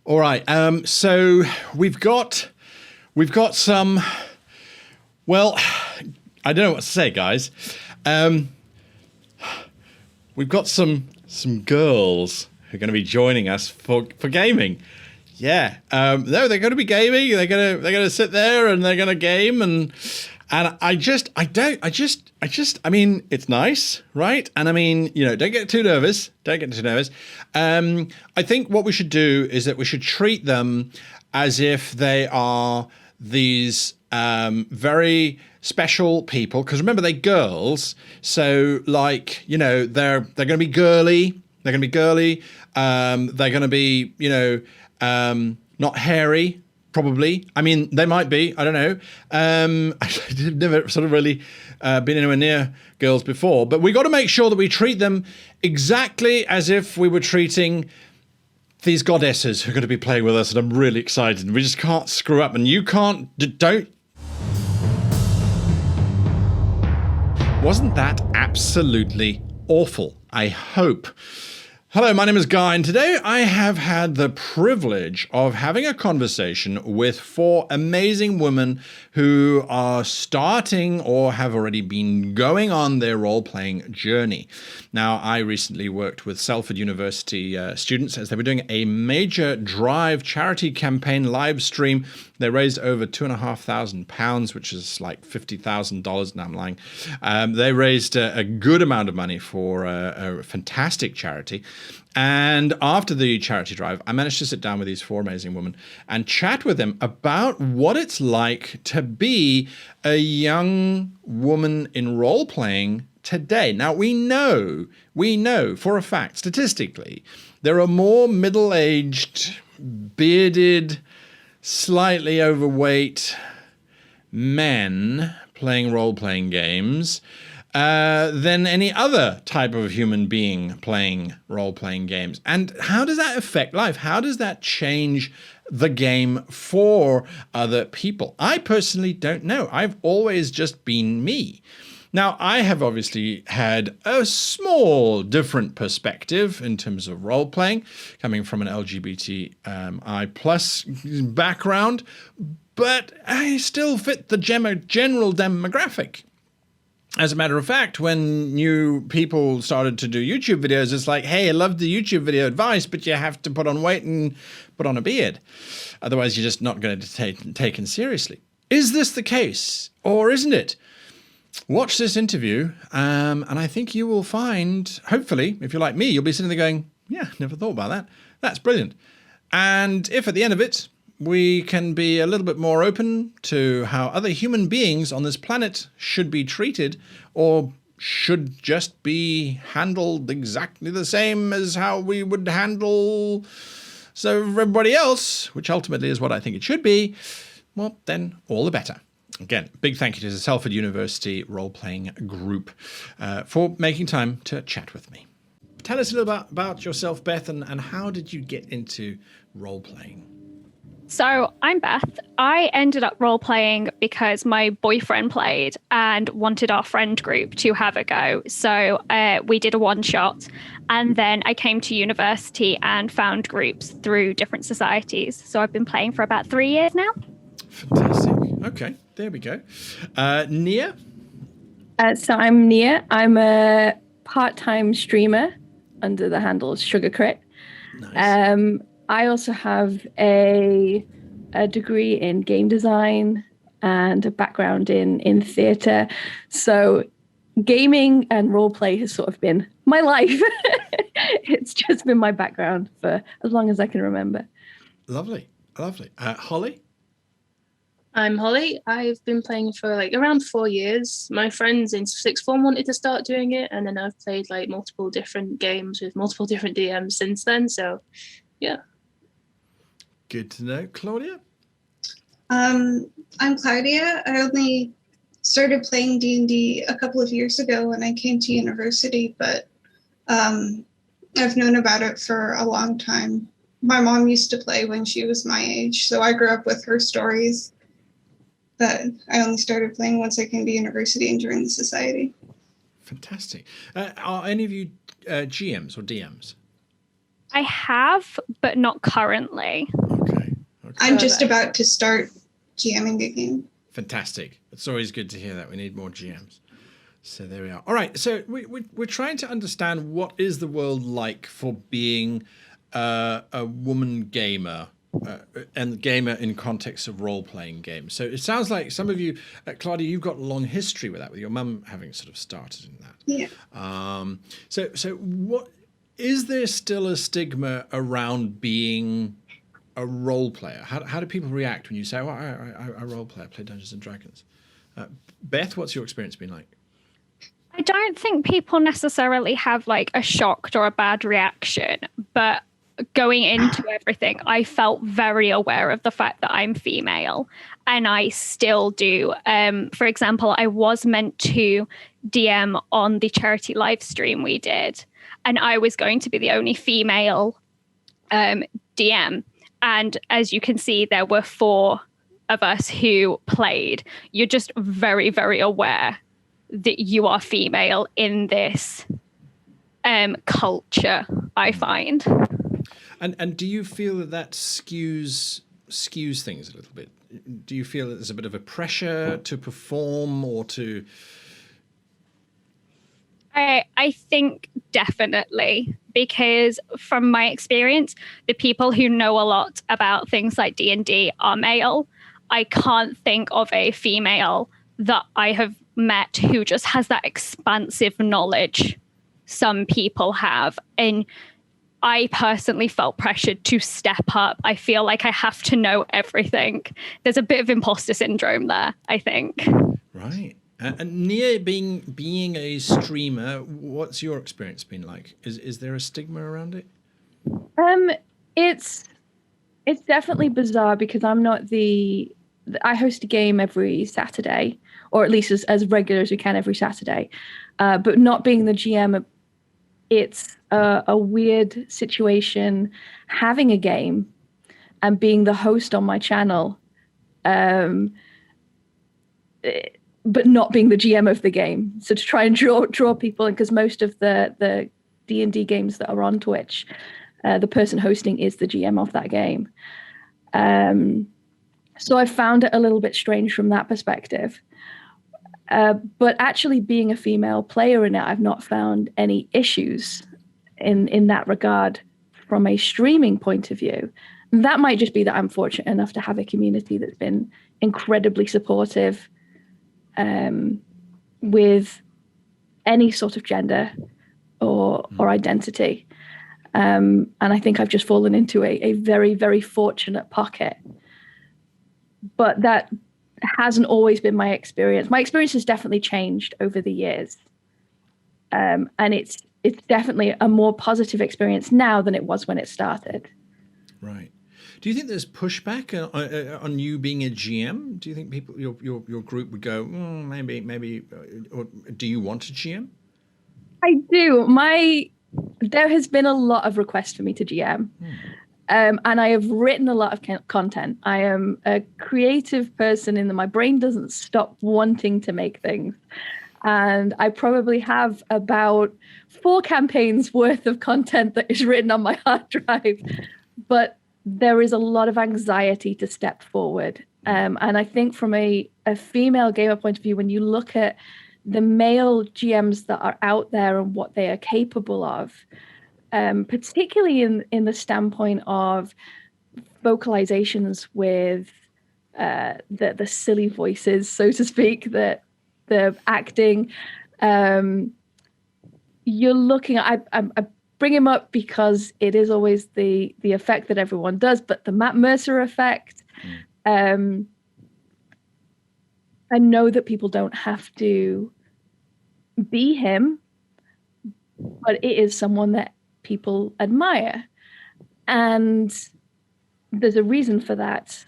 All right. So we've got some. Well, I don't know what to say, guys. We've got some girls who are going to be joining us for gaming. Yeah. No, they're going to be gaming. They're gonna sit there and they're going to game and I mean, it's nice, right? And I mean, don't get too nervous. I think what we should do is that we should treat them as if they are these very special people. Because remember, they're girls. So, like, they're going to be girly. They're going to be girly. They're going to be, not hairy. Probably. I mean, they might be. I don't know. I've never sort of really been anywhere near girls before. But we got to make sure that we treat them exactly as if we were treating these goddesses who are going to be playing with us. And I'm really excited. We just can't screw up. And you can't. Don't. Wasn't that absolutely awful? I hope. Hello, my name is Guy, and today I have had the privilege of having a conversation with 4 amazing women who are starting or have already been going on their role-playing journey. Now, I recently worked with Salford University students as they were doing a major Drive charity campaign live stream. They raised over £2,500, which is like $50,000. No, I'm lying. They raised a good amount of money for a fantastic charity. And after the charity drive, I managed to sit down with these 4 amazing women and chat with them about what it's like to be a young woman in role-playing today. Now, we know for a fact, statistically, there are more middle-aged, bearded, slightly overweight men playing role-playing games than any other type of human being playing role-playing games. And how does that affect life? How does that change the game for other people? I personally don't know. I've always just been me. Now, I have obviously had a small different perspective in terms of role-playing, coming from an LGBTI plus background, but I still fit the general demographic. As a matter of fact, when new people started to do YouTube videos, it's like, hey, I love the YouTube video advice, but you have to put on weight and put on a beard. Otherwise, you're just not going to be taken seriously. Is this the case, or isn't it? Watch this interview, and I think you will find, hopefully, if you're like me, you'll be sitting there going, yeah, never thought about that. That's brilliant. And if at the end of it, we can be a little bit more open to how other human beings on this planet should be treated or should just be handled exactly the same as how we would handle everybody else, which ultimately is what I think it should be, well, then all the better. Again, big thank you to the Salford University role-playing group for making time to chat with me. Tell us a little about yourself, Beth, and how did you get into role-playing? So I'm Beth. I ended up role-playing because my boyfriend played and wanted our friend group to have a go. So we did a one-shot, and then I came to university and found groups through different societies. So I've been playing for about 3 years now. Fantastic. Okay, there we go. Nia? So I'm Nia. I'm a part-time streamer under the handle Sugar Crit. Nice. I also have a degree in game design and a background in theatre. So gaming and roleplay has sort of been my life. It's just been my background for as long as I can remember. Lovely. Holly? I'm Holly. I've been playing for around 4 years. My friends in sixth form wanted to start doing it, and then I've played multiple different games with multiple different DMs since then. So, yeah. Good to know. Claudia? I'm Claudia. I only started playing D&D a couple of years ago when I came to university, but I've known about it for a long time. My mom used to play when she was my age, so I grew up with her stories. But I only started playing once I came to university and joined the society. Fantastic. Are any of you GMs or DMs? I have, but not currently. Okay. I'm just about to start GMing a game. Fantastic. It's always good to hear that. We need more GMs. So there we are. All right. So we're trying to understand what is the world like for being a woman gamer and gamer in context of role-playing games. So it sounds like some of you, Claudia, you've got a long history with that, with your mum having sort of started in that. Yeah. So what is there still a stigma around being a role player? How do people react when you say, "Well, I role play, I play Dungeons and Dragons"? Beth, what's your experience been like? I don't think people necessarily have like a shocked or a bad reaction, but going into everything, I felt very aware of the fact that I'm female, and I still do. For example, I was meant to DM on the charity live stream we did, and I was going to be the only female DM. And as you can see, there were 4 of us who played. You're just very, very aware that you are female in this culture, I find. And do you feel that skews things a little bit? Do you feel that there's a bit of a pressure to perform or to? I think definitely, because from my experience, the people who know a lot about things like D&D are male. I can't think of a female that I have met who just has that expansive knowledge some people have. And I personally felt pressured to step up. I feel like I have to know everything. There's a bit of imposter syndrome there, I think. Right. And Nia, being a streamer, what's your experience been like? Is there a stigma around it? It's definitely bizarre because I'm not I host a game every Saturday, or at least as regular as we can every Saturday. But not being the GM, it's a weird situation having a game and being the host on my channel, but not being the GM of the game. So to try and draw people in, because most of the D&D games that are on Twitch, the person hosting is the GM of that game. So I found it a little bit strange from that perspective. But actually being a female player in it, I've not found any issues in that regard from a streaming point of view. That might just be that I'm fortunate enough to have a community that's been incredibly supportive with any sort of gender or identity. And I think I've just fallen into a very, very fortunate pocket. But that hasn't always been my experience. My experience has definitely changed over the years. And it's definitely a more positive experience now than it was when it started. Right. Do you think there's pushback on you being a GM? Do you think people, your group would go, maybe, or do you want a GM? I do. There has been a lot of requests for me to GM. And I have written a lot of content. I am a creative person in that my brain doesn't stop wanting to make things. And I probably have about 4 campaigns worth of content that is written on my hard drive. But there is a lot of anxiety to step forward. And I think from a female gamer point of view, when you look at the male GMs that are out there and what they are capable of, particularly in the standpoint of vocalizations with the silly voices, so to speak, the acting, you're looking at, I bring him up because it is always the effect that everyone does, but the Matt Mercer effect, I know that people don't have to be him, but it is someone that people admire. And there's a reason for that.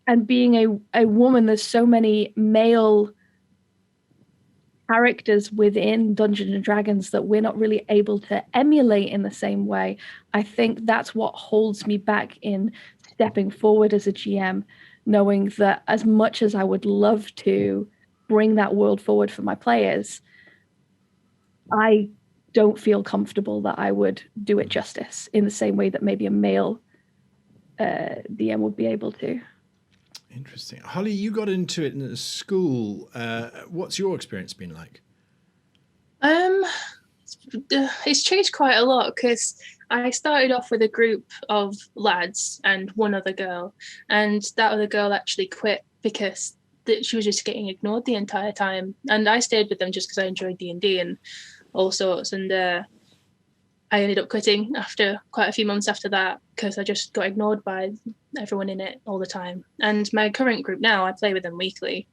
And being a woman, there's so many male characters within Dungeons and Dragons that we're not really able to emulate in the same way. I think that's what holds me back in stepping forward as a GM, knowing that as much as I would love to bring that world forward for my players, I don't feel comfortable that I would do it justice in the same way that maybe a male DM would be able to. Interesting. Holly, you got into it in school. What's your experience been like? It's changed quite a lot because I started off with a group of lads and one other girl, and that other girl actually quit because she was just getting ignored the entire time, and I stayed with them just because I enjoyed D&D and all sorts, and I ended up quitting after quite a few months after that because I just got ignored by everyone in it all the time. And my current group now, I play with them weekly.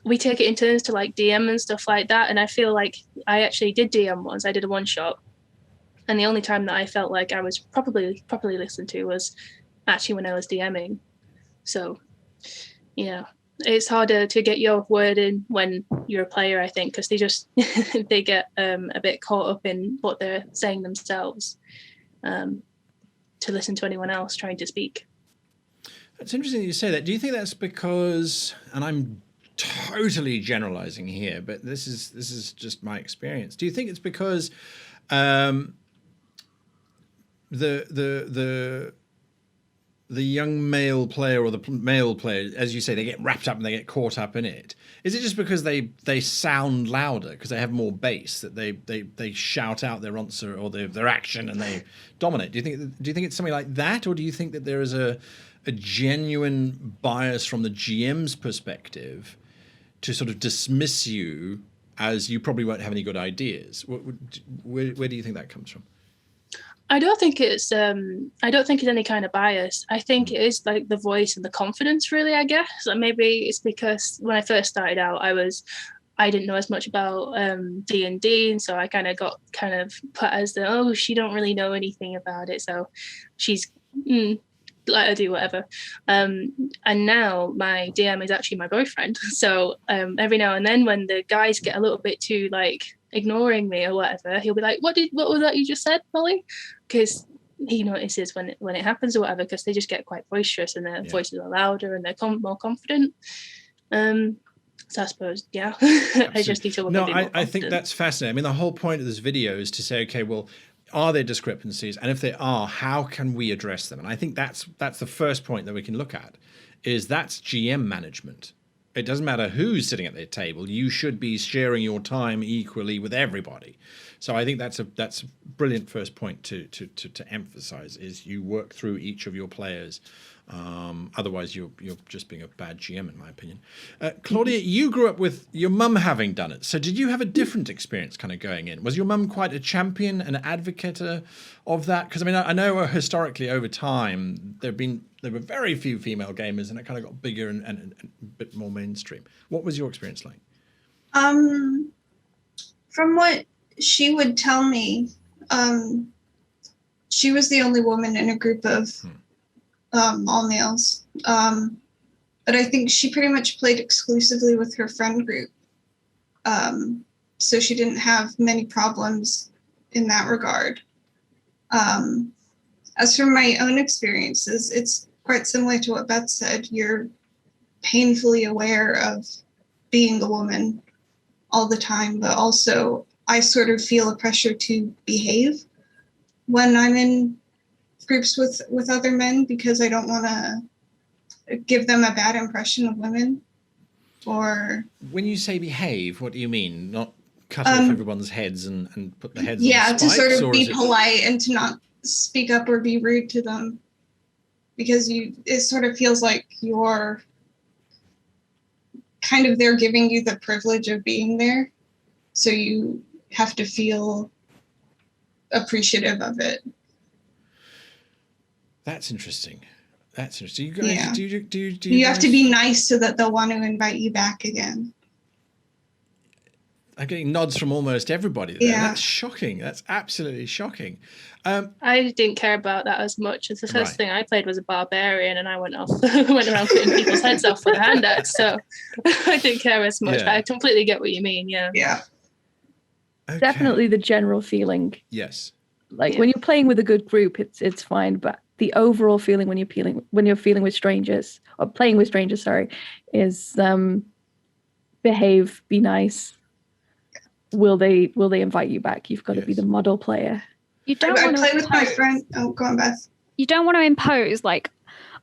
We take it in turns to like DM and stuff like that, and I feel like I actually did DM once. I did a one shot, and the only time that I felt like I was properly listened to was actually when I was DMing. So yeah, it's harder to get your word in when you're a player, I think, because they just they get a bit caught up in what they're saying themselves, to listen to anyone else trying to speak. It's interesting that you say that. Do you think that's because, and I'm totally generalizing here, but this is just my experience. Do you think it's because the young male player or the male player, as you say, they get wrapped up and they get caught up in it? Is it just because they sound louder because they have more bass, that they shout out their answer or their action and they dominate? Do you think it's something like that, or do you think that there is a genuine bias from the GM's perspective to sort of dismiss you as you probably won't have any good ideas? Where do you think that comes from? I don't think it's any kind of bias. I think it is like the voice and the confidence, really, I guess. Like maybe it's because when I first started out, I didn't know as much about D&D, and so I kind of got put as she don't really know anything about it, so she's let her do whatever. And now my DM is actually my boyfriend, so every now and then when the guys get a little bit too like ignoring me or whatever, he'll be like, what was that you just said, Molly? Because he notices when it happens or whatever, because they just get quite boisterous and their voices are louder and they're more confident. So I suppose, yeah, I just need to. I think that's fascinating. I mean, the whole point of this video is to say, okay, well, are there discrepancies? And if there are, how can we address them? And I think that's the first point that we can look at, is that's GM management. It doesn't matter who's sitting at their table. You should be sharing your time equally with everybody. So I think that's a brilliant first point to emphasize, is you work through each of your players. Otherwise, you're just being a bad GM, in my opinion. Claudia, you grew up with your mum having done it. So did you have a different experience kind of going in? Was your mum quite a champion, an advocate of that? Because I mean, I know historically over time there were very few female gamers, and it kind of got bigger and a bit more mainstream. What was your experience like? From what she would tell me, she was the only woman in a group of all males. But I think she pretty much played exclusively with her friend group. So she didn't have many problems in that regard. As for my own experiences, it's quite similar to what Beth said. You're painfully aware of being a woman all the time, but also I sort of feel a pressure to behave when I'm in groups with other men, because I don't want to give them a bad impression of women. Or when you say behave, what do you mean? Not cut off everyone's heads and put the heads on spikes? To sort of be polite and to not speak up or be rude to them, because it sort of feels like you're kind of, they're giving you the privilege of being there, so you have to feel appreciative of it. That's interesting. You guys, do you have to be nice so that they'll want to invite you back again. I'm getting nods from almost everybody there. Yeah. That's shocking. That's absolutely shocking. I didn't care about that as much. As the first thing I played was a barbarian, and I went around cutting people's heads off with a hand axe. So I didn't care as much. But I completely get what you mean. Yeah. Yeah. Okay. Definitely the general feeling. Yes. Like when you're playing with a good group, it's fine. But the overall feeling when you're feeling with strangers, or playing with strangers, is behave, be nice. will they invite you back? You've got to be Yes. the model player. You don't I want play to with my friend. Oh, go on, Beth. You don't want to impose, like,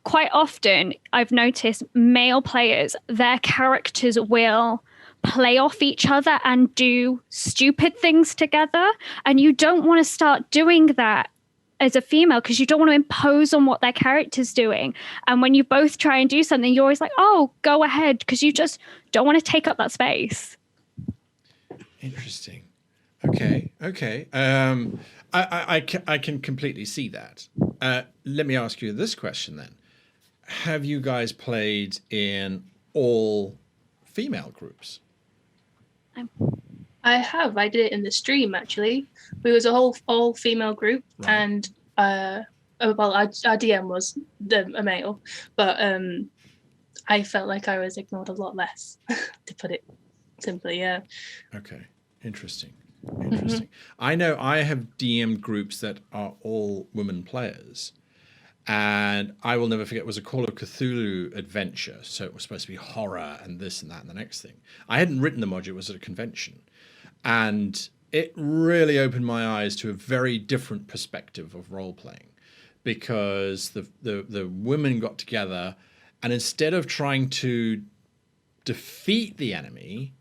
quite often I've noticed male players, their characters will play off each other and do stupid things together. And you don't want to start doing that as a female because you don't want to impose on what their character's doing. And when you both try and do something, you're always like, oh, go ahead, because you just don't want to take up that space. Interesting. Okay. I can completely see that. Let me ask you this question then. Have you guys played in all female groups? I have. I did it in the stream actually. We was a whole all female group, Right. and well, our DM was a male, but I felt like I was ignored a lot less, to put it simply. Yeah. Okay. Interesting. I know I have DM groups that are all women players. And I will never forget, it was a Call of Cthulhu adventure. So it was supposed to be horror and this and that and the next thing. I hadn't written the module, it was at a convention. And it really opened my eyes to a very different perspective of role playing. Because the women got together, and instead of trying to defeat the enemy,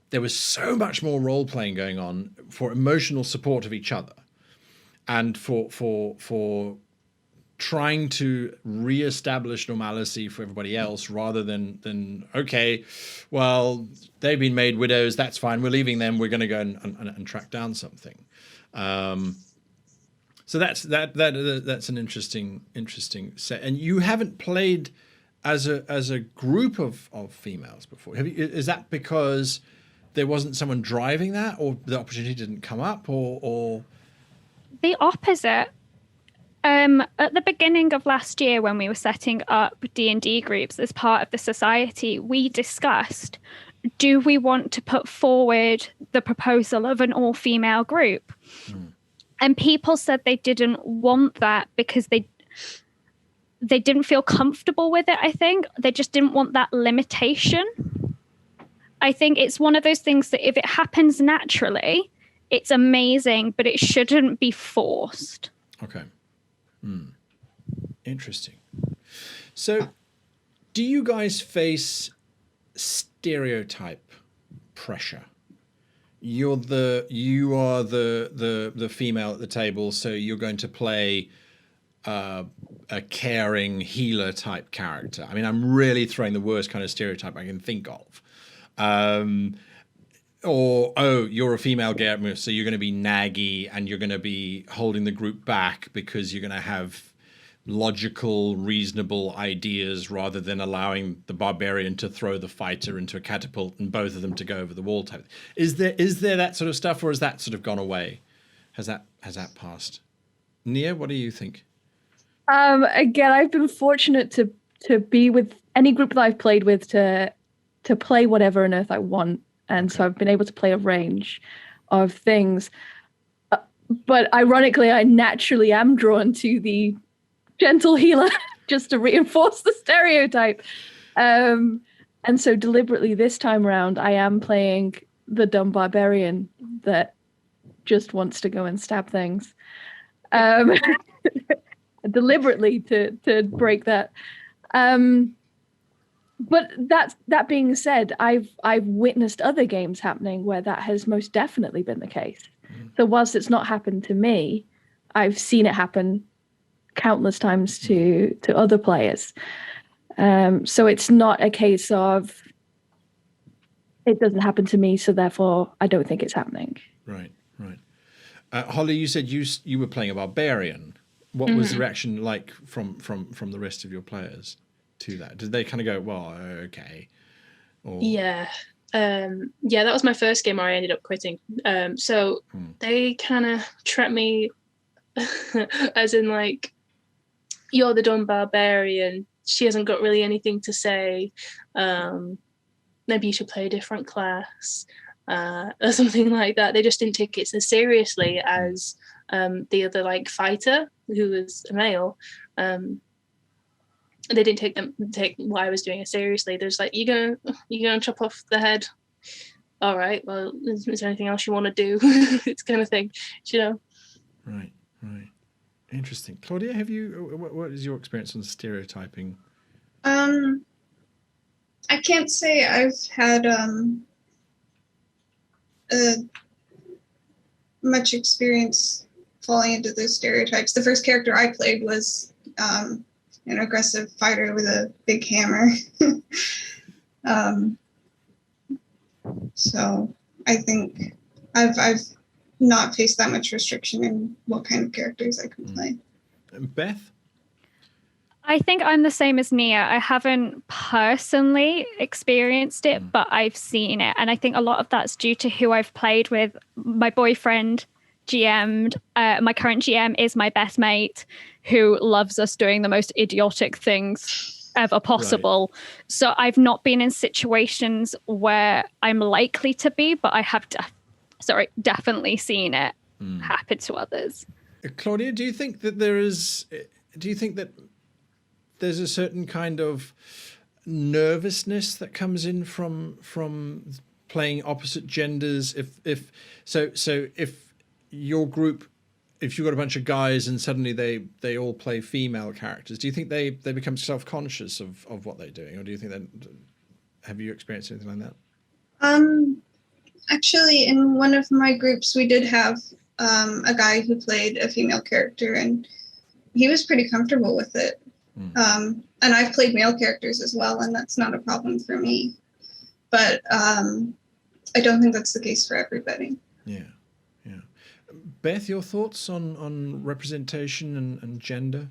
there was so much more role playing going on for emotional support of each other, and for trying to reestablish normalcy for everybody else, rather than okay, well, they've been made widows, that's fine, we're leaving them, we're going to go and track down something. So that's an interesting set. And you haven't played as a group of females before. Is that because there wasn't someone driving that, or the opportunity didn't come up, or The opposite. At the beginning of last year, when we were setting up D&D groups as part of the society, we discussed, do we want to put forward the proposal of an all-female group? And people said they didn't want that because they didn't feel comfortable with it, I think. They just didn't want that limitation. I think it's one of those things that if it happens naturally, it's amazing, but it shouldn't be forced. Okay. Interesting. So, do you guys face stereotype pressure? You are the female at the table, so you're going to play a caring healer type character. I mean, I'm really throwing the worst kind of stereotype I can think of. Or, oh, you're a female gamer, so you're going to be naggy and you're going to be holding the group back because you're going to have logical, reasonable ideas rather than allowing the barbarian to throw the fighter into a catapult and both of them to go over the wall type. Is there that sort of stuff, or has that sort of gone away? Has that passed? Nia, what do you think? Again, I've been fortunate to be with any group that I've played with to play whatever on earth I want. And so I've been able to play a range of things. But ironically, I naturally am drawn to the gentle healer just to reinforce the stereotype. And so deliberately this time around, I am playing the dumb barbarian that just wants to go and stab things. Deliberately to break that. But that being said, I've witnessed other games happening where that has most definitely been the case. So whilst it's not happened to me, I've seen it happen countless times to other players. So it's not a case of it doesn't happen to me, so therefore I don't think it's happening. Right. Holly, you said you were playing a barbarian. What was the reaction like from the rest of your players to that? Did they kind of go, well, okay? Or... Yeah, that was my first game where I ended up quitting. So they kind of treat me as in like, you're the dumb barbarian. She hasn't got really anything to say. Maybe you should play a different class, or something like that. They just didn't take it as seriously as the other like fighter who was a male. They didn't take what I was doing as seriously. There's like, you're gonna chop off the head all right, well, is there anything else you want to do? It's kind of thing, you know. Right. Interesting. Claudia, have you? What is your experience on stereotyping? I can't say I've had much experience falling into those stereotypes. The first character I played was an aggressive fighter with a big hammer. So I think I've not faced that much restriction in what kind of characters I can play. Beth? I think I'm the same as Nia. I haven't personally experienced it, but I've seen it. And I think a lot of that's due to who I've played with. My boyfriend GM'd. My current GM is my best mate who loves us doing the most idiotic things ever possible. Right. So I've not been in situations where I'm likely to be, but I have definitely seen it happen to others. Claudia, do you think that there's a certain kind of nervousness that comes in from playing opposite genders? If your group, if you've got a bunch of guys and suddenly they all play female characters, do you think they become self-conscious of what they're doing, or do you think have you experienced anything like that? Actually, in one of my groups, we did have a guy who played a female character, and he was pretty comfortable with it. And I've played male characters as well, and that's not a problem for me. But I don't think that's the case for everybody. Yeah. Beth, your thoughts on representation and gender?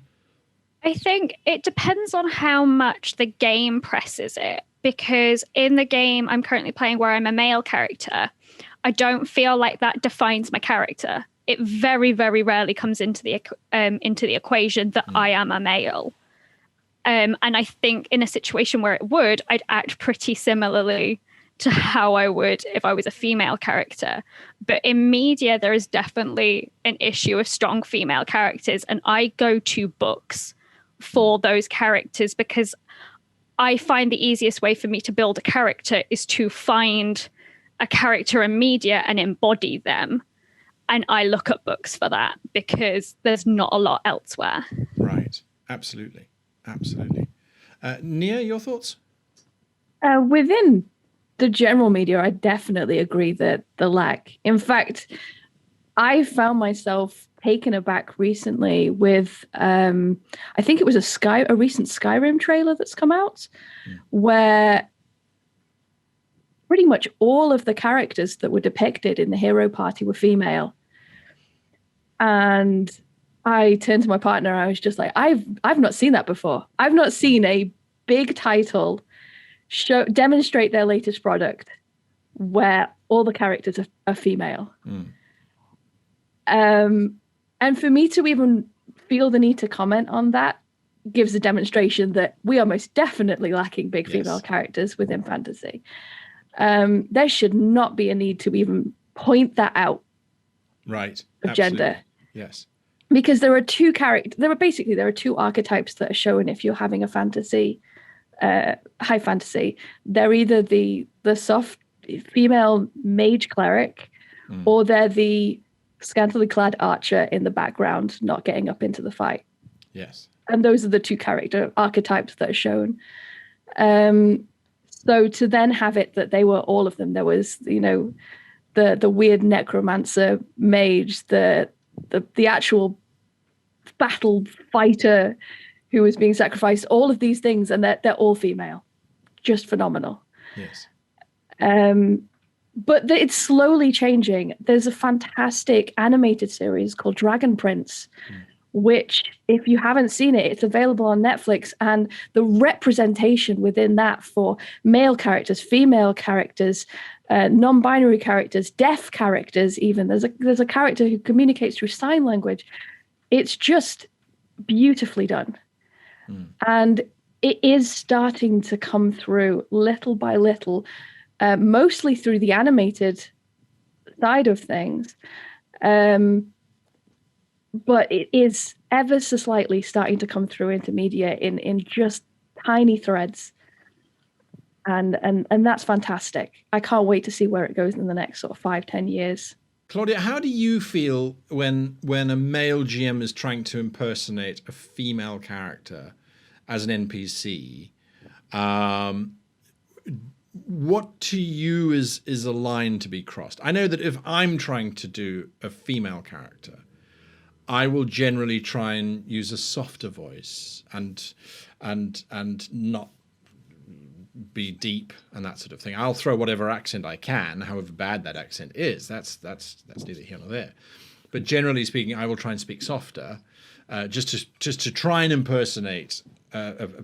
I think it depends on how much the game presses it, because in the game I'm currently playing where I'm a male character, I don't feel like that defines my character. It very, very rarely comes into the equation that I am a male. And I think in a situation where it would, I'd act pretty similarly to how I would if I was a female character. But in media, there is definitely an issue of strong female characters. And I go to books for those characters because I find the easiest way for me to build a character is to find a character in media and embody them. And I look at books for that because there's not a lot elsewhere. Right. Absolutely. Nia, your thoughts? Within the general media, I definitely agree that the lack. In fact, I found myself taken aback recently with, I think it was a recent Skyrim trailer that's come out, where pretty much all of the characters that were depicted in the hero party were female. And I turned to my partner. I was just like, I've not seen that before. I've not seen a big title demonstrate their latest product where all the characters are female. And for me to even feel the need to comment on that gives a demonstration that we are most definitely lacking big female characters within fantasy. There should not be a need to even point that out. Right. Of Absolutely. gender. Yes. Because there are two archetypes that are shown if you're having a fantasy, high fantasy. They're either the soft female mage cleric, or they're the scantily clad archer in the background, not getting up into the fight. Yes. And those are the two character archetypes that are shown. So to then have it that they were all of them, there was, the weird necromancer mage, the actual battle fighter who was being sacrificed, all of these things, and they're all female. Just phenomenal. Yes. But it's slowly changing. There's a fantastic animated series called Dragon Prince, which, if you haven't seen it, it's available on Netflix. And the representation within that for male characters, female characters, non-binary characters, deaf characters, even there's a character who communicates through sign language. It's just beautifully done. And it is starting to come through little by little, mostly through the animated side of things. But it is ever so slightly starting to come through into media in just tiny threads. And that's fantastic. I can't wait to see where it goes in the next sort of 5-10 years. Claudia, how do you feel when a male GM is trying to impersonate a female character as an NPC? What to you is a line to be crossed? I know that if I'm trying to do a female character, I will generally try and use a softer voice and not be deep and that sort of thing. I'll throw whatever accent I can, however bad that accent is. That's neither here nor there. But generally speaking, I will try and speak softer, just to try and impersonate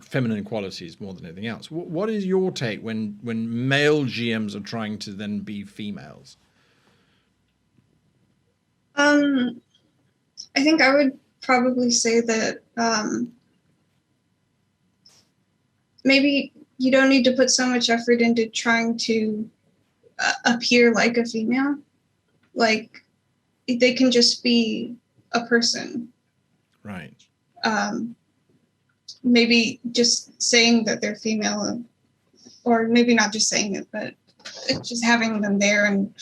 feminine qualities more than anything else. What is your take when male GMs are trying to then be females? I think I would probably say that maybe you don't need to put so much effort into trying to appear like a female. Like, they can just be a person. Right. Maybe just saying that they're female, or maybe not just saying it, but just having them there and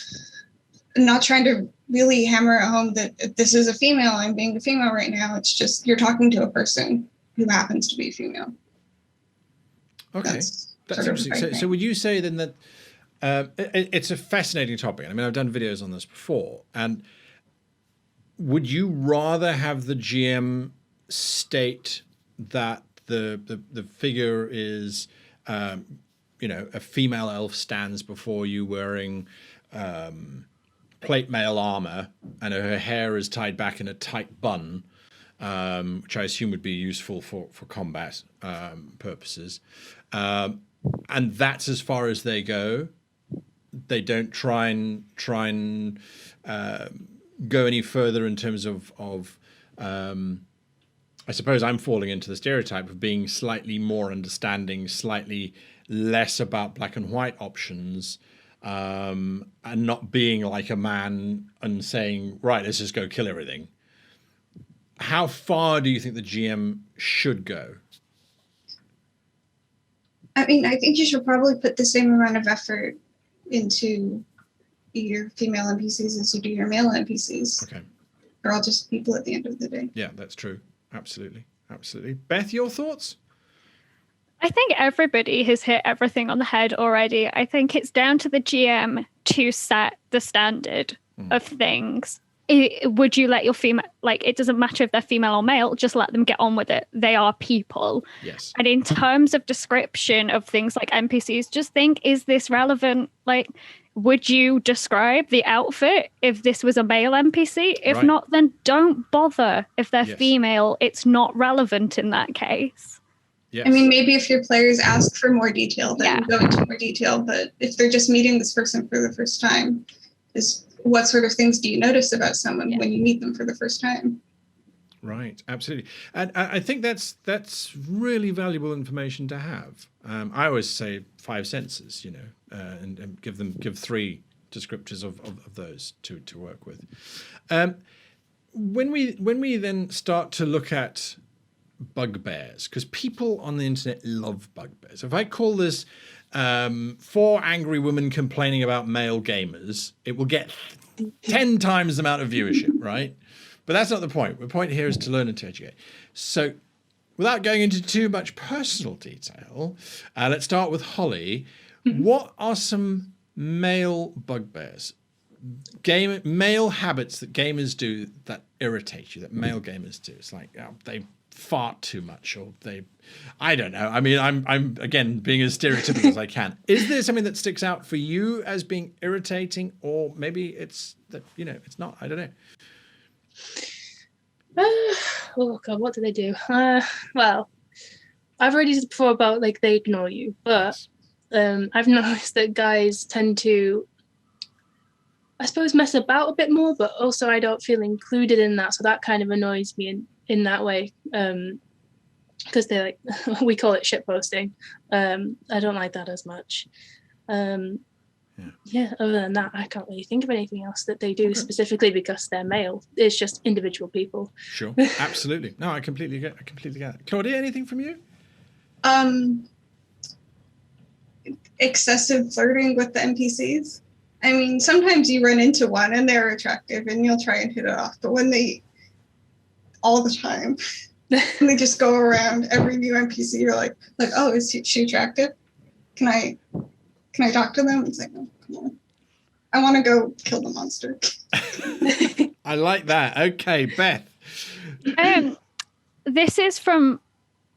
not trying to really hammer at home that this is a female, I'm being a female right now. It's just you're talking to a person who happens to be female. Okay, that's interesting. So would you say then that it's a fascinating topic? I mean, I've done videos on this before, and would you rather have the GM state that the figure is, a female elf stands before you wearing plate mail armor, and her hair is tied back in a tight bun, which I assume would be useful for combat purposes, and that's as far as they go? They don't try and go any further in terms of I suppose I'm falling into the stereotype of being slightly more understanding, slightly less about black and white options, and not being like a man and saying, right, let's just go kill everything. How far do you think the GM should go? I mean, I think you should probably put the same amount of effort into your female NPCs as you do your male NPCs. Okay. They're all just people at the end of the day. Yeah, that's true. Absolutely. Beth, your thoughts? I think everybody has hit everything on the head already. I think it's down to the GM to set the standard of things. Would you let your female, like, it doesn't matter if they're female or male, just let them get on with it. They are people. Yes. And in terms of description of things like NPCs, just think, is this relevant? Like, would you describe the outfit if this was a male NPC? If not, then don't bother. If they're female, it's not relevant in that case. Yes. I mean, maybe if your players ask for more detail, then go into more detail. But if they're just meeting this person for the first time, what sort of things do you notice about someone when you meet them for the first time? Right, absolutely. And I think that's really valuable information to have. I always say 5 senses, and give 3 descriptors of those to work with. When we then start to look at bugbears, because people on the internet love bugbears. If I call this 4 angry women complaining about male gamers, it will get 10 times the amount of viewership, right? But that's not the point. The point here is to learn and to educate. So without going into too much personal detail, let's start with Holly. What are some male bugbears? Male habits that gamers do that irritate you, that male gamers do? It's like, they fart too much, or I don't know. I mean, I'm again being as stereotypical as I can. Is there something that sticks out for you as being irritating, or maybe it's that it's not? I don't know. Oh God, what do they do? Well, I've already said before about like they ignore you, but I've noticed that guys tend to, I suppose, mess about a bit more, but also I don't feel included in that, so that kind of annoys me in that way, because they're like, we call it shitposting. I don't like that as much. Other than that, I can't really think of anything else that they do specifically because they're male. It's just individual people. Sure, absolutely. No, I completely get it. Claudia, anything from you? excessive flirting with the NPCs. I mean, sometimes you run into one and they're attractive and you'll try and hit it off, but when they all the time and they just go around every new NPC, you're like, oh, is she attractive? Can I talk to them? It's like, oh, come on. I want to go kill the monster. I like that. Okay, Beth. This is from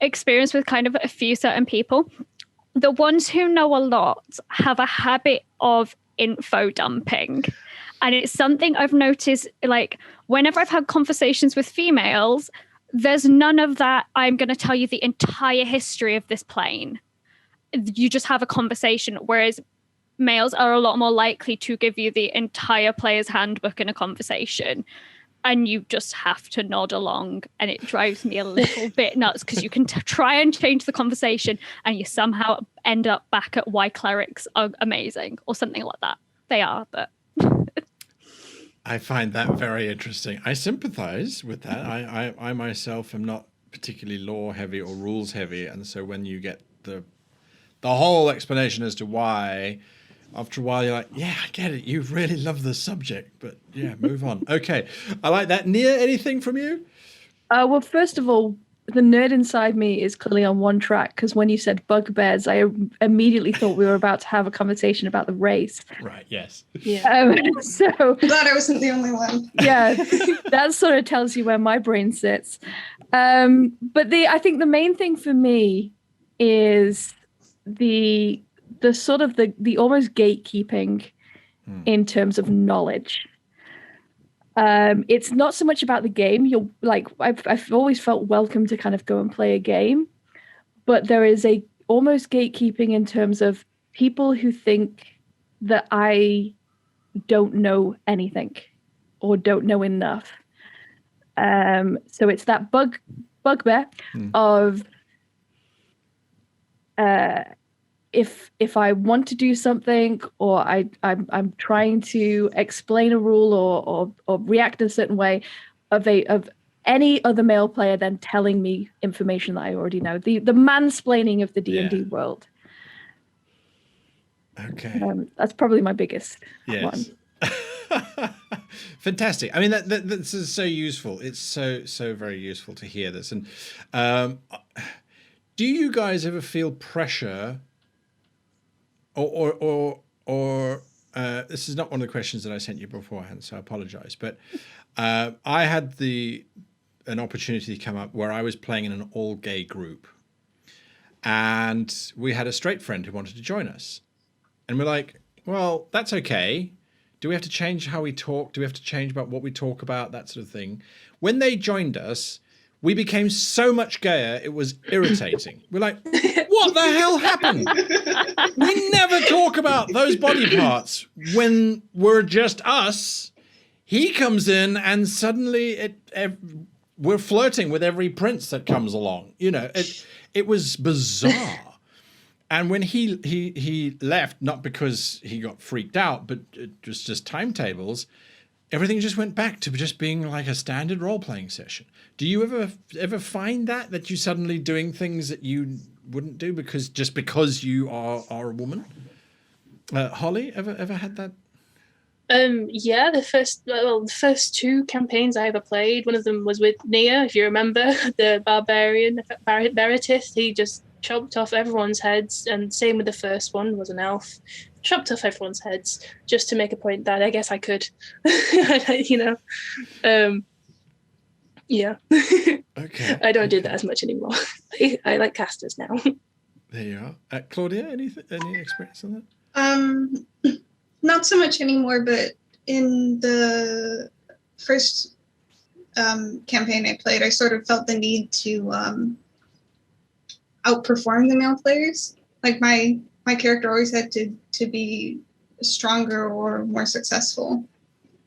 experience with kind of a few certain people. The ones who know a lot have a habit of info dumping. And it's something I've noticed, like, whenever I've had conversations with females, there's none of that, I'm going to tell you the entire history of this plane. You just have a conversation, whereas males are a lot more likely to give you the entire player's handbook in a conversation. And you just have to nod along. And it drives me a little bit nuts because you can try and change the conversation and you somehow end up back at why clerics are amazing or something like that. They are, but... I find that very interesting. I sympathize with that. I myself am not particularly law heavy or rules heavy. And so when you get the whole explanation as to why... After a while, you're like, yeah, I get it. You really love the subject, but yeah, move on. Okay. I like that. Nia, anything from you? Well, first of all, the nerd inside me is clearly on one track because when you said bugbears, I immediately thought we were about to have a conversation about the race. Right, yes. Yeah. So I'm glad I wasn't the only one. yeah, that sort of tells you where my brain sits. But I think the main thing for me is the sort of the almost gatekeeping in terms of knowledge. It's not so much about the game. You're like, I've always felt welcome to kind of go and play a game, but there is a almost gatekeeping in terms of people who think that I don't know anything or don't know enough. So it's that bugbear of if I want to do something or I'm trying to explain a rule or react in a certain way of any other male player then telling me information that I already know, the mansplaining of the D&D world. Okay. That's probably my biggest one. Fantastic. I mean, this is so useful. It's so very useful to hear this. And do you guys ever feel pressure? Or this is not one of the questions that I sent you beforehand, so I apologize. But I had an opportunity come up where I was playing in an all-gay group, and we had a straight friend who wanted to join us, and we're like, well, that's okay. Do we have to change how we talk? Do we have to change about what we talk about? That sort of thing. When they joined us, we became so much gayer, it was irritating. We're like, what the hell happened? We never talk about those body parts when we're just us. He comes in and suddenly we're flirting with every prince that comes along. You know, it was bizarre. And when he left, not because he got freaked out, but it was just timetables, everything just went back to just being like a standard role-playing session. Do you ever find that you're suddenly doing things that you wouldn't do because you are a woman? Holly, ever had that? Yeah, the first two campaigns I ever played, one of them was with Nia, if you remember, the barbarian, Baratith. He just chopped off everyone's heads, and same with the first one, was an elf. Chopped off everyone's heads just to make a point that I guess I could, you know. Yeah. Okay. I don't do that as much anymore. I like casters now. There you are. Claudia, any experience on that? Not so much anymore, but in the first campaign I played, I sort of felt the need to outperform the male players. Like my character always had to be stronger or more successful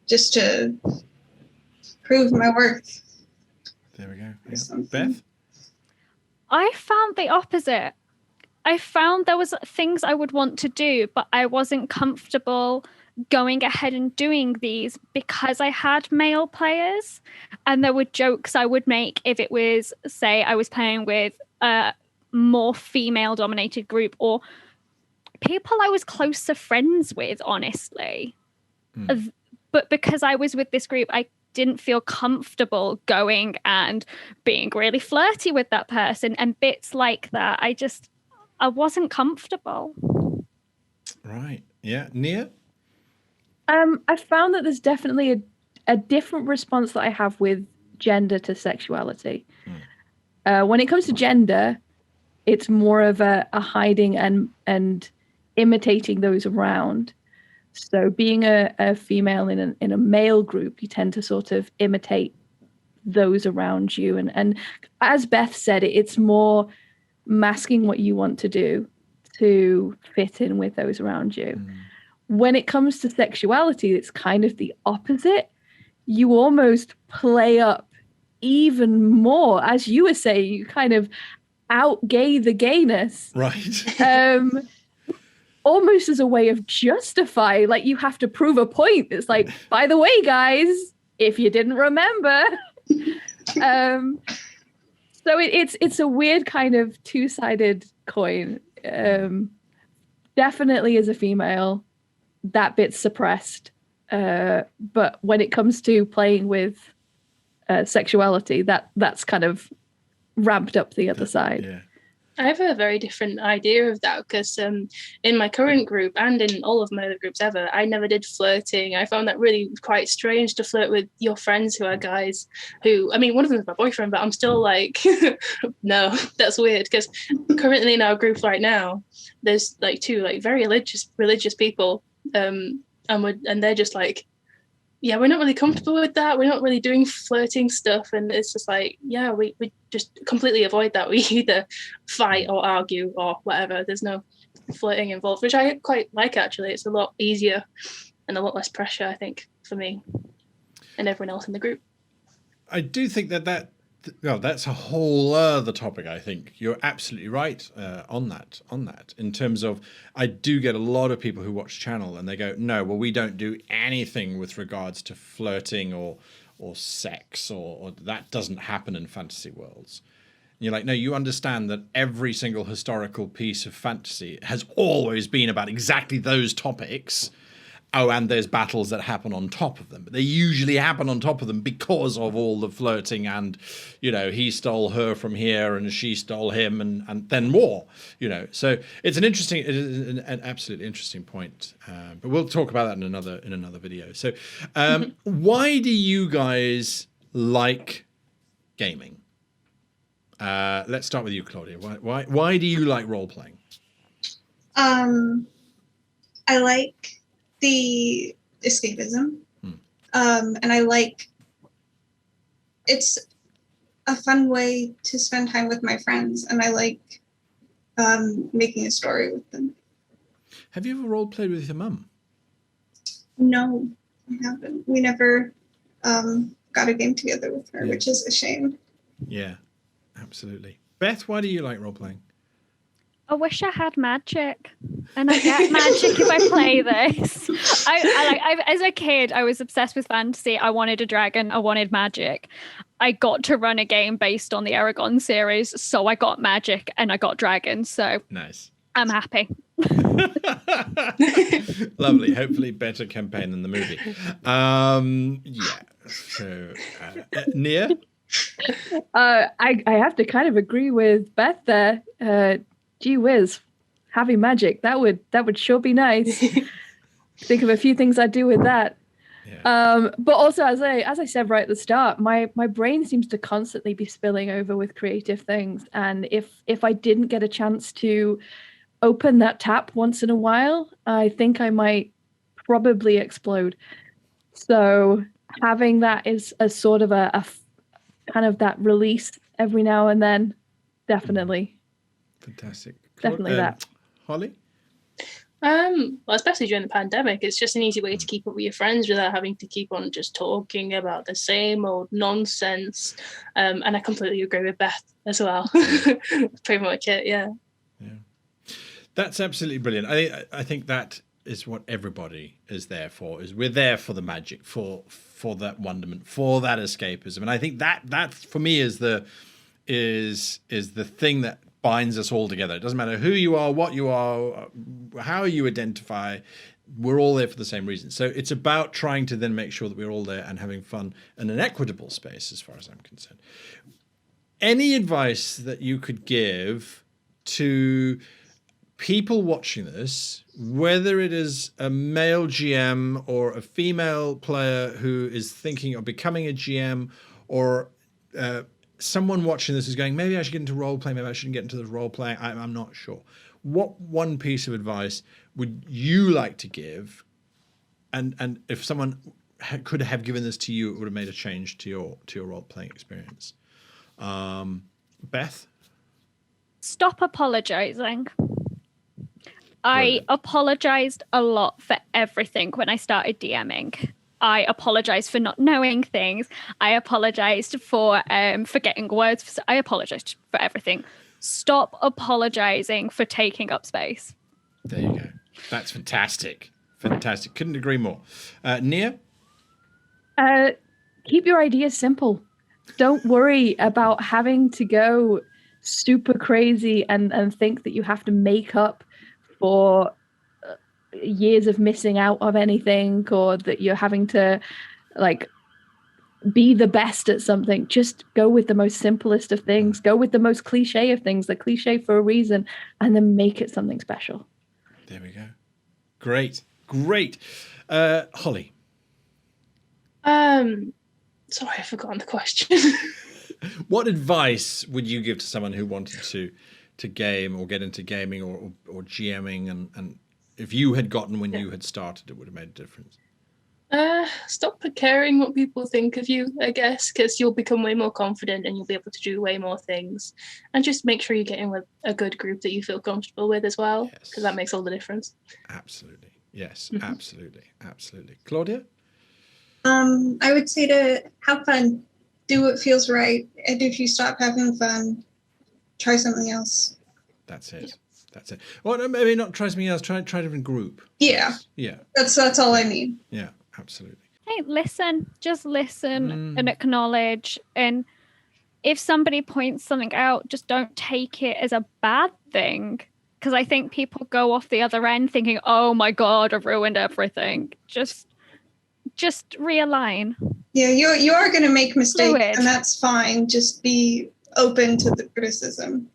just to prove my worth. There we go. Yeah. Beth? I found the opposite. I found there was things I would want to do, but I wasn't comfortable going ahead and doing these because I had male players, and there were jokes I would make if it was, say, I was playing with a more female-dominated group, or people I was closer friends with, honestly. But because I was with this group, I didn't feel comfortable going and being really flirty with that person and bits like that. I wasn't comfortable. Right. Yeah. Nia? I found that there's definitely a different response that I have with gender to sexuality. When it comes to gender, it's more of a hiding and imitating those around. So being a female in a male group, you tend to sort of imitate those around you. And as Beth said, it's more masking what you want to do to fit in with those around you. When it comes to sexuality, it's kind of the opposite. You almost play up even more. As you were saying, you kind of out-gay the gayness. Right. Almost as a way of justify, like you have to prove a point. It's like, by the way, guys, if you didn't remember. So it's a weird kind of two-sided coin. Definitely as a female, that bit's suppressed. But when it comes to playing with sexuality, that's kind of ramped up the other side. Yeah. I have a very different idea of that because in my current group and in all of my other groups ever, I never did flirting. I found that really quite strange to flirt with your friends who are guys who, I mean, one of them is my boyfriend, but I'm still like, no, that's weird because currently in our group right now, there's like two like very religious people and they're just like, yeah, we're not really comfortable with that. We're not really doing flirting stuff. And it's just like, yeah, we just completely avoid that. We either fight or argue or whatever. There's no flirting involved, which I quite like, actually. It's a lot easier and a lot less pressure, I think, for me and everyone else in the group. I do think that's a whole other topic. I think you're absolutely right on that. In terms of, I do get a lot of people who watch channel and they go, no, well, we don't do anything with regards to flirting or sex or that doesn't happen in fantasy worlds. And you're like, no, you understand that every single historical piece of fantasy has always been about exactly those topics. Oh, and there's battles that happen on top of them. But they usually happen on top of them because of all the flirting and, he stole her from here and she stole him and then more, So it's an absolutely interesting point. But we'll talk about that in another video. So why do you guys like gaming? Let's start with you, Claudia. Why do you like role-playing? I like the escapism. And I like, it's a fun way to spend time with my friends, and I like making a story with them. Have you ever role played with your mum? No, I haven't. We never got a game together with her, which is a shame. Yeah, absolutely. Beth, why do you like role playing? I wish I had magic, and I get magic if I play this. As a kid, I was obsessed with fantasy. I wanted a dragon. I wanted magic. I got to run a game based on the Aragon series, so I got magic and I got dragons. So nice. I'm happy. Lovely. Hopefully, better campaign than the movie. Yeah. So, Nia? I have to kind of agree with Beth there. Gee whiz, having magic, that would sure be nice. Think of a few things I'd do with that. Yeah. But also, as I said right at the start, my brain seems to constantly be spilling over with creative things. And if I didn't get a chance to open that tap once in a while, I think I might probably explode. So having that is a sort of a kind of that release every now and then, definitely. Fantastic. Definitely that. Holly? Well, especially during the pandemic, it's just an easy way to keep up with your friends without having to keep on just talking about the same old nonsense. And I completely agree with Beth as well. Pretty much it, yeah. That's absolutely brilliant. I think that is what everybody is there for. Is we're there for the magic, for that wonderment, for that escapism. And I think that for me is the thing that binds us all together. It doesn't matter who you are, what you are, how you identify. We're all there for the same reason. So it's about trying to then make sure that we're all there and having fun in an equitable space, as far as I'm concerned. Any advice that you could give to people watching this, whether it is a male GM or a female player who is thinking of becoming a GM, or someone watching this is going, maybe I should get into role playing, maybe I shouldn't get into the role playing, I'm not sure. What one piece of advice would you like to give? And if someone could have given this to you, it would have made a change to your role playing experience. Beth? Stop apologizing. I apologized a lot for everything when I started DMing. I apologized for not knowing things. I apologized for forgetting words. I apologized for everything. Stop apologizing for taking up space. There you go. That's fantastic. Fantastic. Couldn't agree more. Nia? Keep your ideas simple. Don't worry about having to go super crazy and think that you have to make up for years of missing out of anything, or that you're having to like be the best at something. Just go with the most simplest of things. Go with the most cliche of things. They're cliche for a reason, and then make it something special. There we go. Great. Holly? Sorry, I've forgotten the question. What advice would you give to someone who wanted to game or get into gaming or GMing, and if you had gotten when you had started, it would have made a difference? Stop caring what people think of you, I guess, because you'll become way more confident and you'll be able to do way more things. And just make sure you get in with a good group that you feel comfortable with as well, because that makes all the difference. Absolutely. Yes, absolutely. Claudia? I would say to have fun, do what feels right, and if you stop having fun, try something else. That's it. Well, maybe not try something else. Try a different group. Yeah. That's all I mean. Yeah, absolutely. Hey, listen. Just listen and acknowledge. And if somebody points something out, just don't take it as a bad thing. Because I think people go off the other end thinking, "Oh my God, I've ruined everything." Just realign. Yeah, you are going to make mistakes, and that's fine. Just be open to the criticism.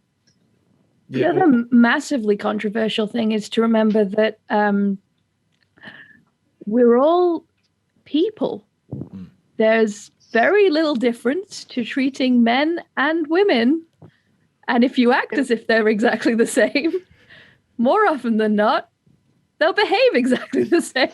The other massively controversial thing is to remember that we're all people. There's very little difference to treating men and women. And if you act as if they're exactly the same, more often than not, they'll behave exactly the same.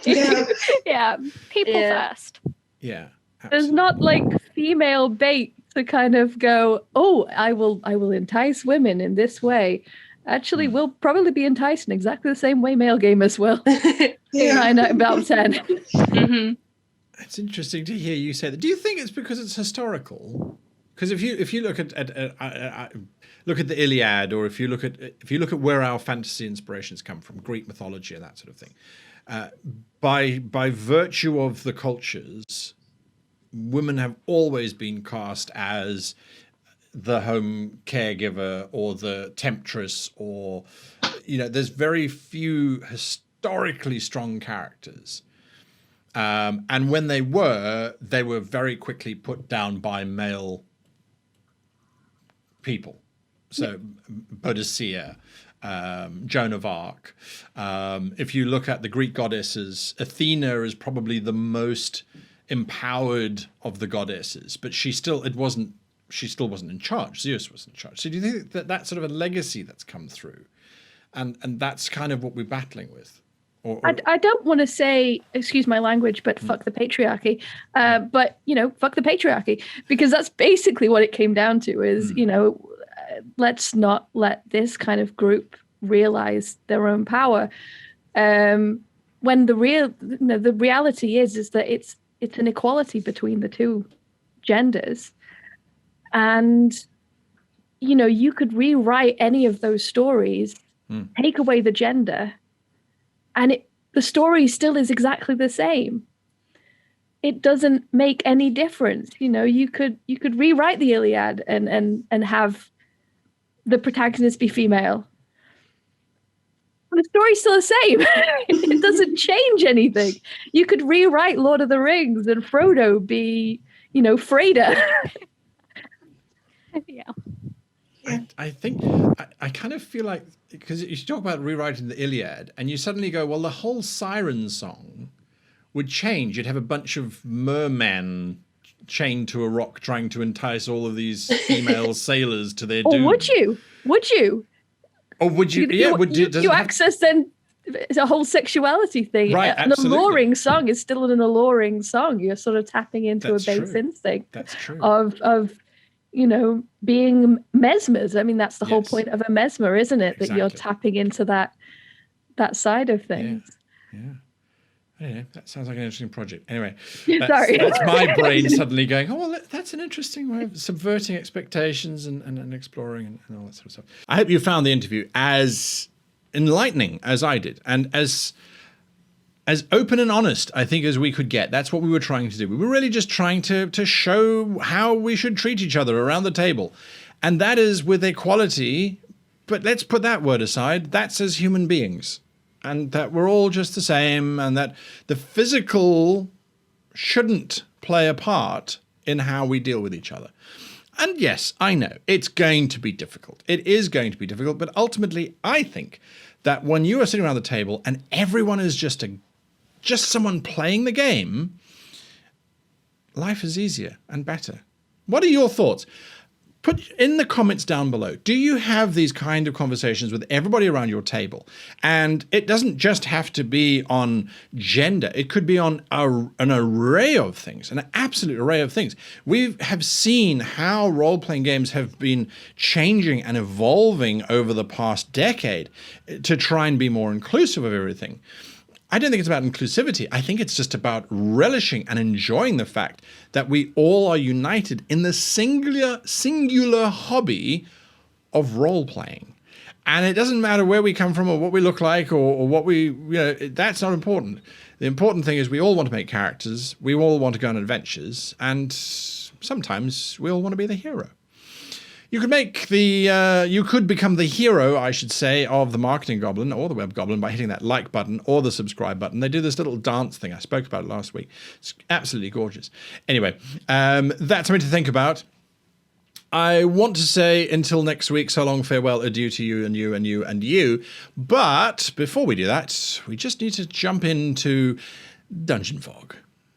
Yeah, people first. Yeah. Absolutely. There's not like female bait to kind of go, oh, I will entice women in this way. Actually, we'll probably be enticed in exactly the same way male gamers will. I know about 10. It's interesting to hear you say that. Do you think it's because it's historical? Because if you look at the Iliad, or if you look at where our fantasy inspirations come from, Greek mythology and that sort of thing, by virtue of the cultures, women have always been cast as the home caregiver or the temptress, or there's very few historically strong characters, and when they were very quickly put down by male people. So Boadicea, Joan of Arc. If you look at the Greek goddesses, Athena is probably the most empowered of the goddesses, but she still wasn't in charge. Zeus was in charge. So do you think that that's sort of a legacy that's come through, and that's kind of what we're battling with? I don't want to say, excuse my language, but fuck the patriarchy. But fuck the patriarchy, because that's basically what it came down to. Is let's not let this kind of group realize their own power. When the reality is that it's an equality between the two genders. And, you could rewrite any of those stories, take away the gender, and the story still is exactly the same. It doesn't make any difference. You could rewrite the Iliad and have the protagonist be female. The story's still the same. It doesn't change anything. You could rewrite Lord of the Rings and Frodo be, Freda. Yeah. I think I kind of feel like, because you talk about rewriting the Iliad and you suddenly go, well, the whole siren song would change. You'd have a bunch of mermen chained to a rock trying to entice all of these female sailors to their doom. Or would you? Or would you? Yeah, you access then it's a whole sexuality thing. Right, An absolutely. alluring song is still an alluring song. You're sort of tapping into That's a base true. instinct That's true. of being mesmers. I mean, that's the whole Yes. point of a mesmer, isn't it? That you're Exactly. tapping into that side of things. Yeah. I don't know. That sounds like an interesting project. Anyway, Sorry. that's my brain suddenly going, oh, well, that's an interesting way of subverting expectations and exploring and all that sort of stuff. I hope you found the interview as enlightening as I did, and as open and honest, I think, as we could get. That's what we were trying to do. We were really just trying to show how we should treat each other around the table. And that is with equality, but let's put that word aside. That's as human beings. And that we're all just the same, and that the physical shouldn't play a part in how we deal with each other. And yes, I know, it's going to be difficult. It is going to be difficult, but ultimately, I think that when you are sitting around the table and everyone is just someone playing the game, life is easier and better. What are your thoughts? Put in the comments down below. Do you have these kind of conversations with everybody around your table? And it doesn't just have to be on gender. It could be on an array of things, an absolute array of things. We have seen how role-playing games have been changing and evolving over the past decade to try and be more inclusive of everything. I don't think it's about inclusivity. I think it's just about relishing and enjoying the fact that we all are united in the singular hobby of role-playing. And it doesn't matter where we come from or what we look like or what that's not important. The important thing is we all want to make characters, we all want to go on adventures, and sometimes we all want to be the hero. You could become the hero, I should say, of the Marketing Goblin or the Web Goblin by hitting that like button or the subscribe button. They do this little dance thing. I spoke about it last week. It's absolutely gorgeous. Anyway, that's something to think about. I want to say until next week, so long, farewell, adieu to you and you and you and you. But before we do that, we just need to jump into Dungeon Fog.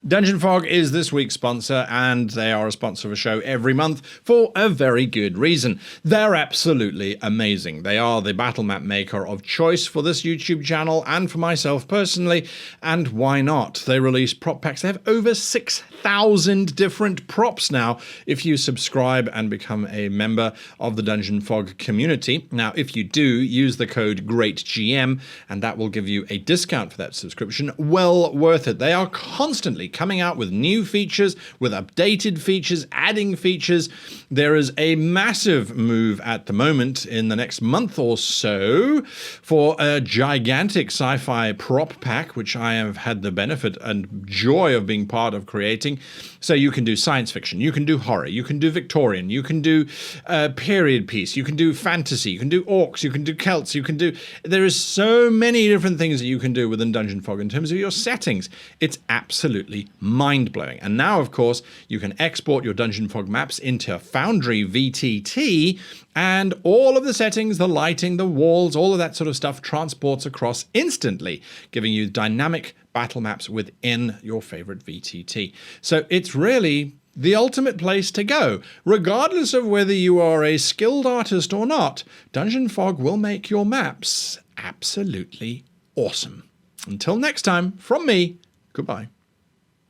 Dungeon Fog is this week's sponsor, and they are a sponsor of a show every month for a very good reason. They're absolutely amazing. They are the battle map maker of choice for this YouTube channel and for myself personally, and why not? They release prop packs. They have over 6,000 different props now if you subscribe and become a member of the Dungeon Fog community. Now, if you do, use the code GREATGM, and that will give you a discount for that subscription. Well worth it. They are constantly coming out with new features, with updated features, adding features. There is a massive move at the moment in the next month or so for a gigantic sci-fi prop pack, which I have had the benefit and joy of being part of creating. So you can do science fiction, you can do horror, you can do Victorian, you can do period piece, you can do fantasy, you can do orcs, you can do Celts, there is so many different things that you can do within Dungeon Fog in terms of your settings. It's absolutely mind-blowing. And now, of course, you can export your Dungeon Fog maps into Foundry VTT, and all of the settings, the lighting, the walls, all of that sort of stuff transports across instantly, giving you dynamic battle maps within your favorite VTT. So it's really the ultimate place to go. Regardless of whether you are a skilled artist or not, Dungeon Fog will make your maps absolutely awesome. Until next time, from me, goodbye.